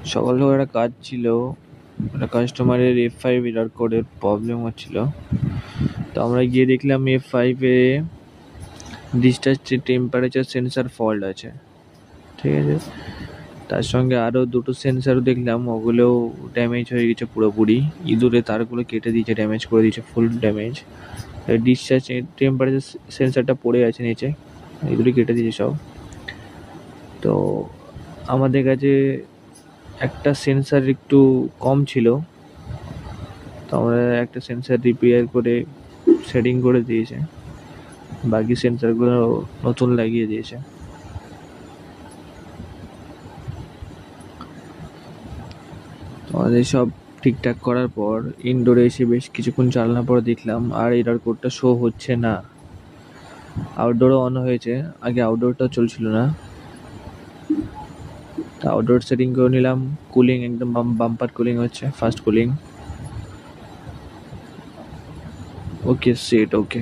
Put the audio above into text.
সকালবেলা একটা কাজ ছিল, একটা কাস্টমারের F5 এরর কোডের প্রবলেম হচ্ছিল। তো আমরা গিয়ে দেখলাম F5-এ ডিসচার্জ টেম্পারেচার সেন্সার ফল্ট আছে, ঠিক আছে। তার সঙ্গে আরও দুটো সেন্সারও দেখলাম, ওগুলোও ড্যামেজ হয়ে গেছে পুরোপুরি। ইঁদুরে তারগুলো কেটে দিয়েছে, ড্যামেজ করে দিয়েছে, ফুল ড্যামেজ। ডিসচার্জ টেম্পারেচার সেন্সারটা পড়ে আছে নিচে, ইঁদুরে কেটে দিয়েছে সব। তো আমাদের কাছে একটা সেন্সার একটু কম ছিল, তো আমরা একটা সেন্সার রিপেয়ার করে সেটিং করে দিয়েছে, বাকি সেন্সারগুলো নতুন লাগিয়ে দিয়েছে। আমাদের সব ঠিকঠাক করার পর ইনডোরে এসে বেশ কিছুক্ষণ চালানোর পর দেখলাম আর এরর কোডটা শো হচ্ছে না। আউটডোরও অন হয়েছে, আগে আউটডোরটাও চলছিল না। আউটডোর সেটিং করে নিলাম, কুলিং একদম বাম্পার কুলিং হচ্ছে, ফাস্ট কুলিং। ওকে সেট, ওকে।